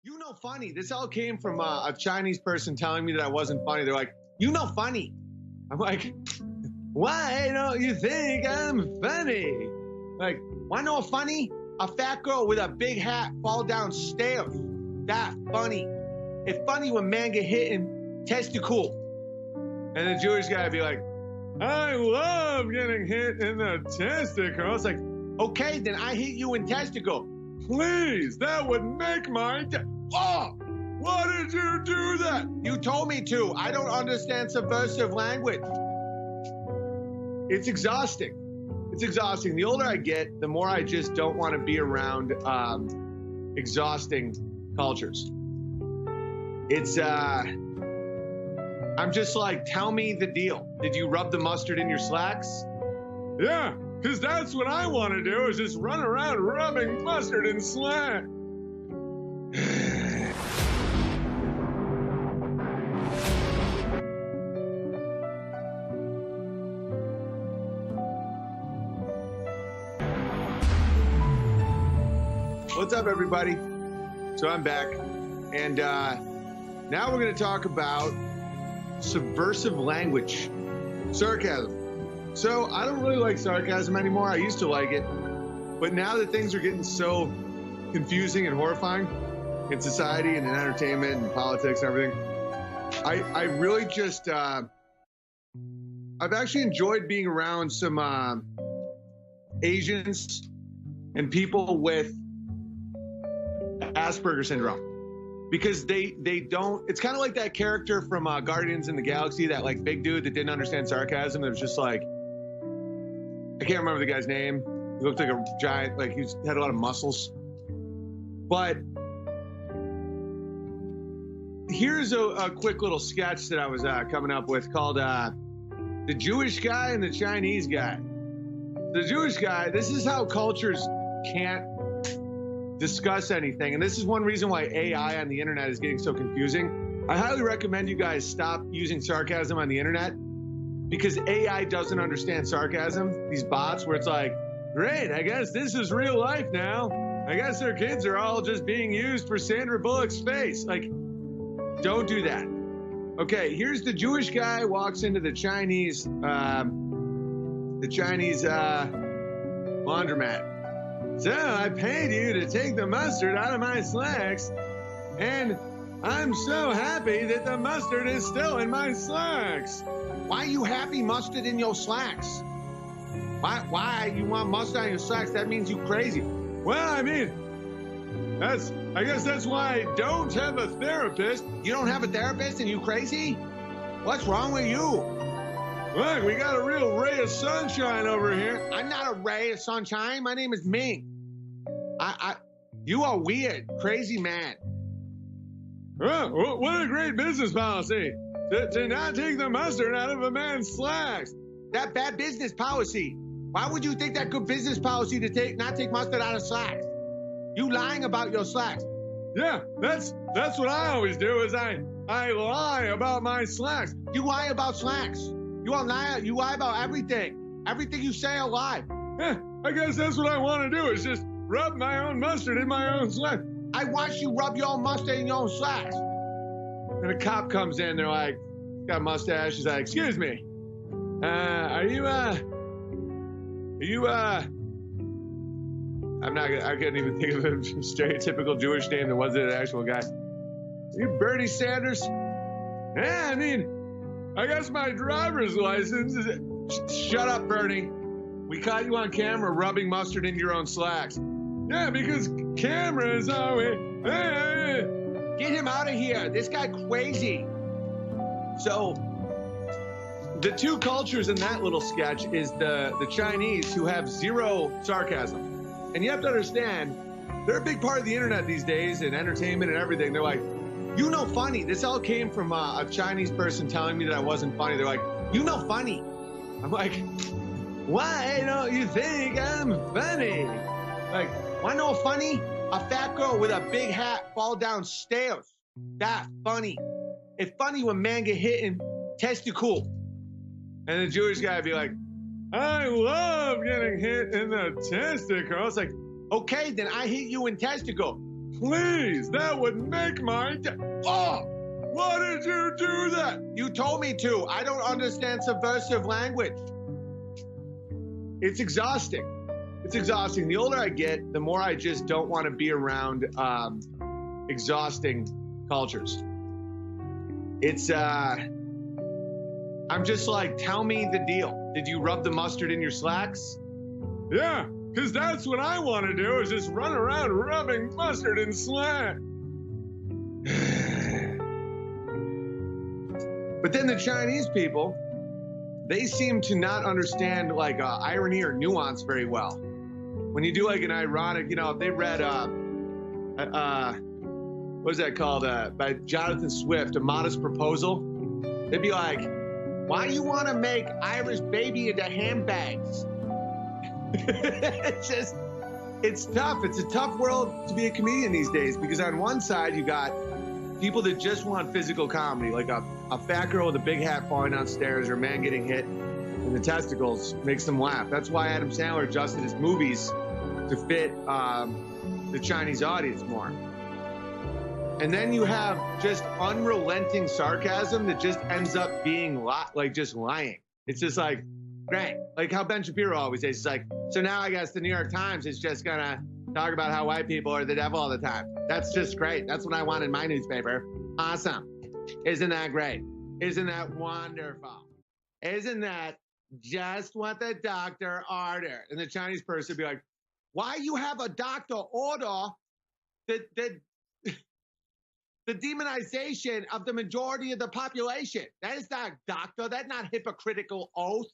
You know funny. This all came from a Chinese person telling me that I wasn't funny. They're like, you know funny. I'm like, why don't you think I'm funny? Like, why know funny? A fat girl with a big hat fall down stairs. That funny. It's funny when man get hit in testicle. And the Jewish guy would be like, I love getting hit in the testicle. It's like, okay, then I hit you in testicle. Please, that would make my day. Oh, why did you do that? You told me to. I don't understand subversive language. It's exhausting. It's exhausting. The older I get, the more I just don't want to be around exhausting cultures. It's, I'm just like, tell me the deal. Did you rub the mustard in your slacks? Yeah, because that's what I want to do, is just run around rubbing mustard in slacks. What's up, everybody? So I'm back, and now we're going to talk about subversive language, sarcasm. So I don't really like sarcasm anymore. I used to like it, but now that things are getting so confusing and horrifying in society and in entertainment and politics and everything, I really just I've actually enjoyed being around some Asians and people with Asperger's syndrome, because they don't, it's kind of like that character from Guardians in the Galaxy, that like big dude that didn't understand sarcasm. That was just like, I can't remember the guy's name. He looked like a giant, like he had a lot of muscles. But here's a quick little sketch that I was coming up with called The Jewish Guy and the Chinese Guy. The Jewish guy, this is how cultures can't discuss anything. And this is one reason why AI on the internet is getting so confusing. I highly recommend you guys stop using sarcasm on the internet, because AI doesn't understand sarcasm. These bots where it's like, great, I guess this is real life now. I guess their kids are all just being used for Sandra Bullock's face. Like, don't do that. Okay, here's the Jewish guy walks into the Chinese laundromat. So I paid you to take the mustard out of my slacks, and I'm so happy that the mustard is still in my slacks. Why are you happy mustard in your slacks? Why you want mustard in your slacks? That means you crazy. Well, I mean, I guess that's why I don't have a therapist. You don't have a therapist and you crazy? What's wrong with you? Look, we got a real ray of sunshine over here. I'm not a ray of sunshine. My name is Ming. You are weird, crazy man. Oh, what a great business policy to not take the mustard out of a man's slacks. That bad business policy. Why would you think that good business policy to not take mustard out of slacks? You lying about your slacks. Yeah, that's what I always do, is I lie about my slacks. You lie about slacks. You are liar. You lie about everything. Everything you say a lie. Yeah, I guess that's what I want to do, is just rub my own mustard in my own slacks. I watch you rub your own mustard in your own slacks. And a cop comes in, they're like, got a mustache, he's like, excuse me, I couldn't even think of a stereotypical Jewish name that wasn't an actual guy. Are you Bernie Sanders? Yeah, I mean, I guess my driver's license is... Shut up, Bernie. We caught you on camera rubbing mustard into your own slacks. Yeah, because cameras always... Get him out of here. This guy crazy. So, the two cultures in that little sketch is the Chinese, who have zero sarcasm. And you have to understand, they're a big part of the internet these days, and entertainment and everything. They're like, you know funny. This all came from a Chinese person telling me that I wasn't funny. They're like, you know funny. I'm like, why don't you think I'm funny? Like, wanna know funny? A fat girl with a big hat fall down stairs. That funny. It's funny when man get hit in testicle. And the Jewish guy would be like, I love getting hit in the testicle. It's like, okay, then I hit you in testicle. Please, that would make my day. Oh, why did you do that? You told me to. I don't understand subversive language. It's exhausting. It's exhausting. The older I get, the more I just don't want to be around exhausting cultures. It's, I'm just like, tell me the deal. Did you rub the mustard in your slacks? Yeah, because that's what I want to do, is just run around rubbing mustard in slacks. But then the Chinese people, they seem to not understand like irony or nuance very well. When you do like an ironic, you know, if they read, what was that called? By Jonathan Swift, A Modest Proposal, they'd be like, why do you want to make Irish baby into handbags? It's just, it's tough. It's a tough world to be a comedian these days, because on one side you got people that just want physical comedy, like a fat girl with a big hat falling downstairs or a man getting hit in the testicles makes them laugh. That's why Adam Sandler adjusted his movies to fit the Chinese audience more. And then you have just unrelenting sarcasm that just ends up being like just lying. It's just like, great. Like how Ben Shapiro always says, it's like, so now I guess the New York Times is just gonna talk about how white people are the devil all the time. That's just great. That's what I want in my newspaper. Awesome. Isn't that great? Isn't that wonderful? Isn't that just what the doctor ordered? And the Chinese person would be like, why you have a doctor order that the demonization of the majority of the population? That is not doctor. That's not hypocritical oath.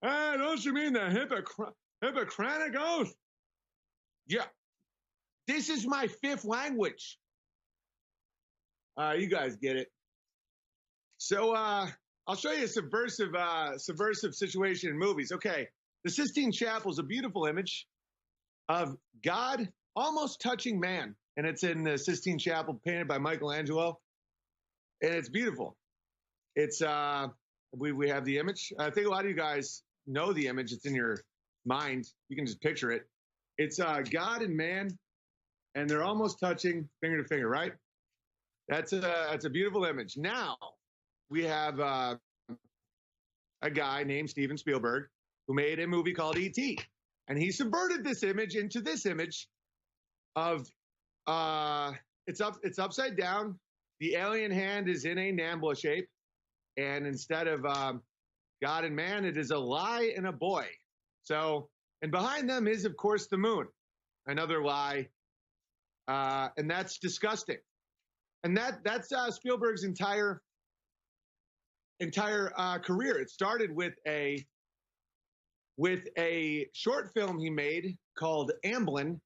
Don't you mean the Hippocratic oath? Yeah. This is my fifth language. You guys get it. So I'll show you a subversive situation in movies. Okay, the Sistine Chapel is a beautiful image of God almost touching man. And it's in the Sistine Chapel, painted by Michelangelo. And it's beautiful. It's, we have the image. I think a lot of you guys know the image. It's in your mind. You can just picture it. It's God and man, and they're almost touching finger to finger, right? That's a beautiful image. Now, we have a guy named Steven Spielberg who made a movie called E.T. And he subverted this image into this image of it's upside down. The alien hand is in a NAMBLA shape, and instead of God and man, it is a lie and a boy. So, and behind them is of course the moon, another lie, and that's disgusting. And that's Spielberg's entire career. It started with a short film he made called Amblin,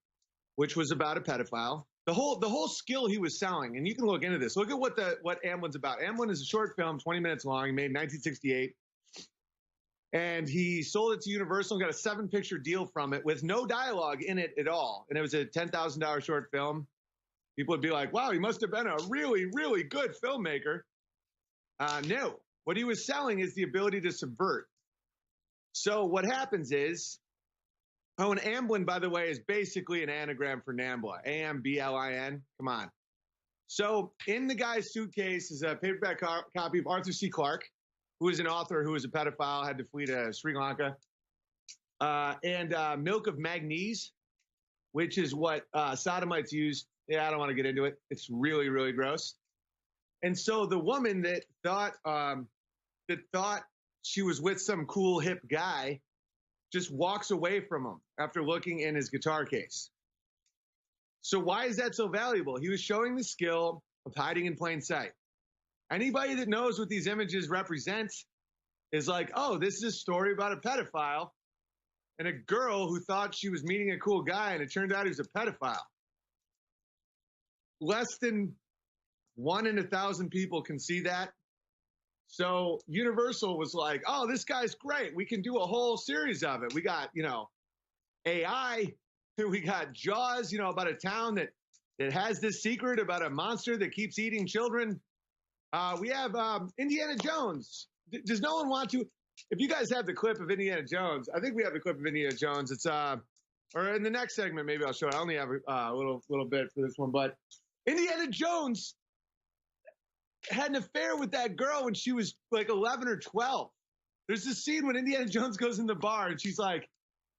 which was about a pedophile. The whole skill he was selling, and you can look into this. Look at what Amblin's about. Amblin is a short film, 20 minutes long. He made in 1968. And he sold it to Universal and got a 7-picture deal from it with no dialogue in it at all. And it was a $10,000 short film. People would be like, wow, he must have been a really, really good filmmaker. No, what he was selling is the ability to subvert. So what happens is, and Amblin, by the way, is basically an anagram for NAMBLA, A-M-B-L-I-N. Come on. So in the guy's suitcase is a paperback copy of Arthur C. Clarke, who is an author who was a pedophile, had to flee to Sri Lanka, and Milk of Magnesium, which is what sodomites use. Yeah, I don't want to get into it. It's really, really gross. And so the woman that thought she was with some cool hip guy just walks away from him after looking in his guitar case. So why is that so valuable? He was showing the skill of hiding in plain sight. Anybody that knows what these images represent is like, oh, this is a story about a pedophile and a girl who thought she was meeting a cool guy, and it turned out he was a pedophile. Less than 1 in 1,000 people can see that. So Universal was like, oh, this guy's great. We can do a whole series of it. We got, AI. We got Jaws, about a town that has this secret about a monster that keeps eating children. We have Indiana Jones. Does no one want to? If you guys have the clip of Indiana Jones, I think we have the clip of Indiana Jones. It's or in the next segment, maybe I'll show it. I only have a little bit for this one, but Indiana Jones had an affair with that girl when she was like 11 or 12. There's this scene when Indiana Jones goes in the bar and she's like,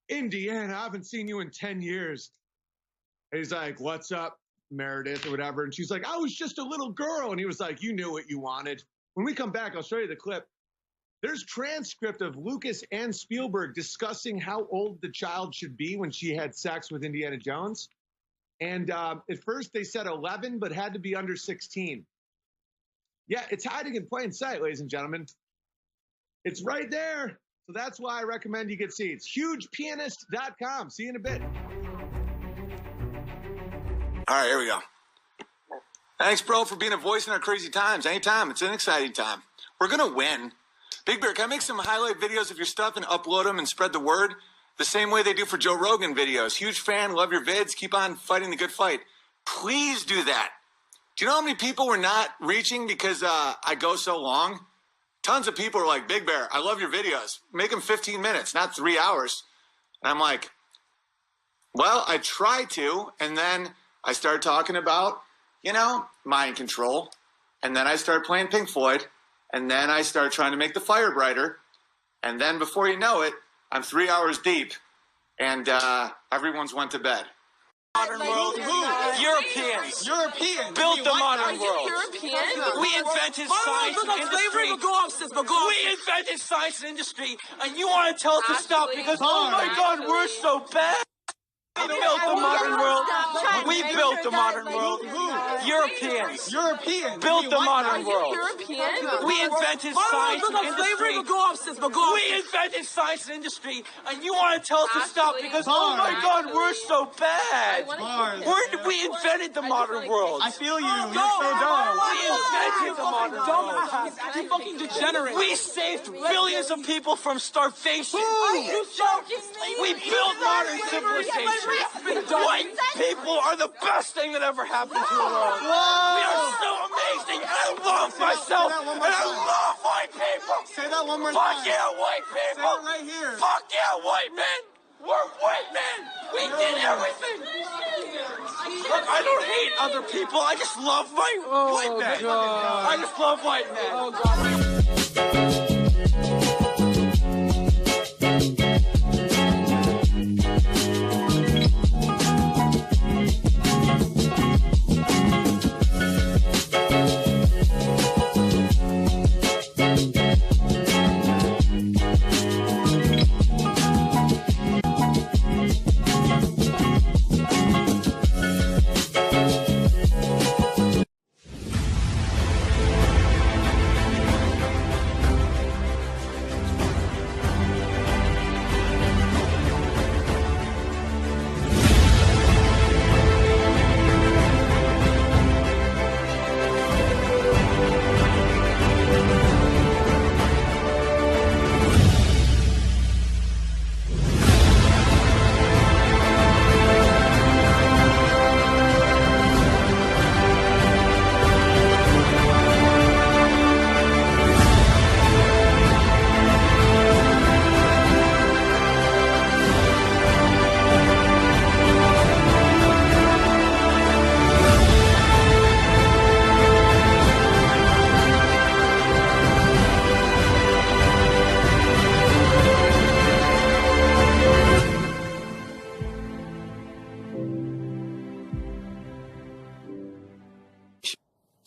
Indiana, I haven't seen you in 10 years. And he's like, what's up, Meredith, or whatever. And she's like, I was just a little girl. And he was like, you knew what you wanted. When we come back, I'll show you the clip. There's transcript of Lucas and Spielberg discussing how old the child should be when she had sex with Indiana Jones. And at first they said 11, but had to be under 16. Yeah, it's hiding in plain sight, ladies and gentlemen. It's right there. So that's why I recommend you get seats. HugePianist.com. See you in a bit. All right, here we go. Thanks, bro, for being a voice in our crazy times. Anytime. It's an exciting time. We're going to win. Big Bear, can I make some highlight videos of your stuff and upload them and spread the word? The same way they do for Joe Rogan videos. Huge fan, love your vids. Keep on fighting the good fight. Please do that. Do you know how many people we're not reaching because I go so long? Tons of people are like, Big Bear, I love your videos. Make them 15 minutes, not 3 hours. And I'm like, well, I try to. And then I start talking about, mind control. And then I start playing Pink Floyd. And then I start trying to make the fire brighter. And then before you know it, I'm 3 hours deep. And everyone's went to bed. Modern world. Who? Europeans. Built the modern world. We invented science and industry. We invented science and industry, and you want to tell us to stop because, oh my God, we're so bad. We built the modern world. We built the modern world. Europeans. Built the modern world. We invented science and industry. We invented science and industry, and you want to tell us to stop because, oh my God, we're so bad. We invented the modern world. I feel you. You're so dumb. We invented the modern world. You fucking degenerate. We saved billions of people from starvation. We built modern civilization. White people are the best thing that ever happened to the world. We are so amazing, and I love myself, and I love white people. Say that one more time. Fuck yeah, white people. Say it right here. Fuck yeah, white men. We're white men. We did everything. Look, I don't hate other people. I just love white men. God. I just love white men. Oh, God.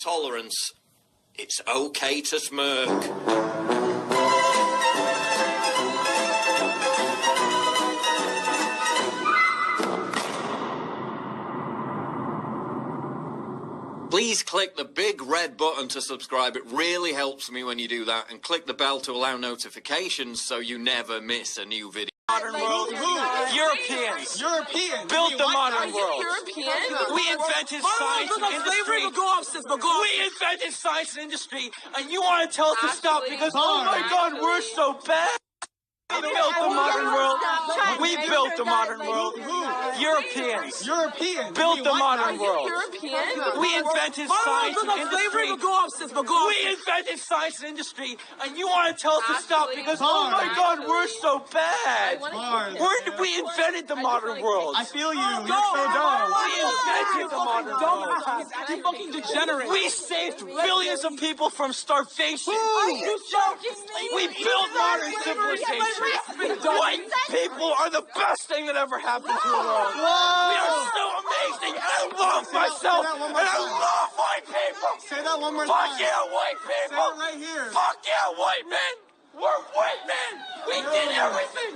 Tolerance. It's okay to smirk. Please click the big red button to subscribe. It really helps me when you do that. And click the bell to allow notifications so you never miss a new video. Modern world. Who? Europeans. Built the modern world. We invented science and industry. We invented science and industry, and you want to tell us to stop because, oh my God, we're so bad. We built the modern world. We built the modern world. Europeans. Europeans. Built the modern world. European? We invented science and industry. We invented science and industry, and you want to tell us to stop because, oh my God, we're so bad. We invented the modern world. I feel you. You're so dumb. We invented the modern world. He's acting fucking degenerate. We saved billions of people from starvation. Are you joking me? We built modern civilization. White people are the best thing that ever happened to the world. We are so amazing, and I love myself, and I love white people. Say that one more time. Fuck yeah, white Say people. it right here. Fuck yeah, white men. We're white men. We did everything.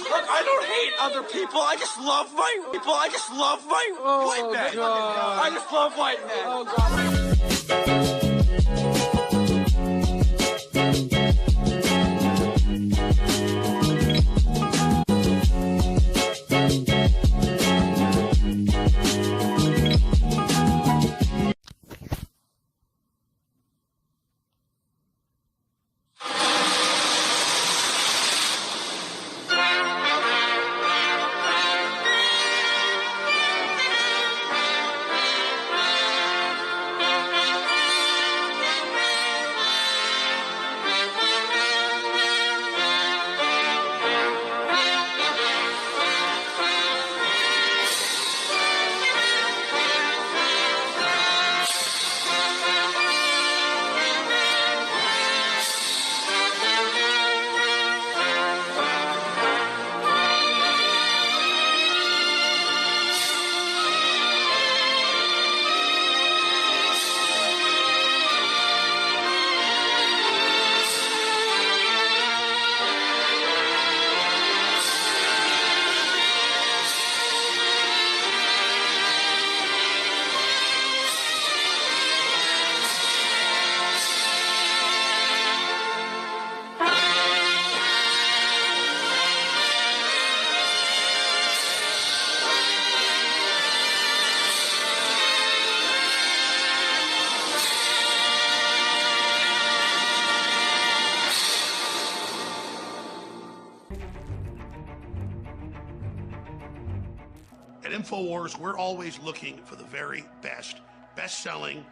Look, I don't hate other people. I just love my people. I just love my white men. I just love white men. Oh, God. At InfoWars, we're always looking for the very best-selling,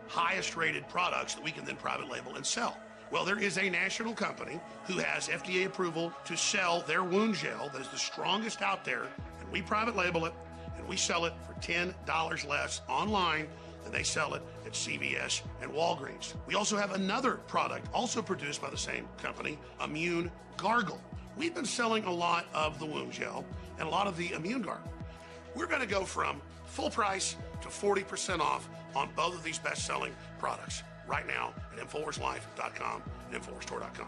highest-rated products that we can then private label and sell. Well, there is a national company who has FDA approval to sell their wound gel that is the strongest out there, and we private label it, and we sell it for $10 less online than they sell it at CVS and Walgreens. We also have another product, also produced by the same company, Immune Gargle. We've been selling a lot of the wound gel and a lot of the Immune Gargle. We're going to go from full price to 40% off on both of these best-selling products right now at InfoWarsLife.com and InfoWarsStore.com.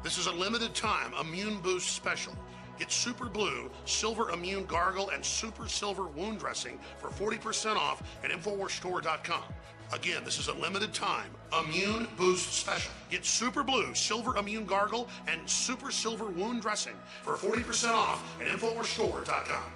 This is a limited time Immune Boost special. Get Super Blue, Silver Immune Gargle, and Super Silver Wound Dressing for 40% off at InfoWarsStore.com. Again, this is a limited time Immune Boost special. Get Super Blue, Silver Immune Gargle, and Super Silver Wound Dressing for 40% off at InfoWarsStore.com.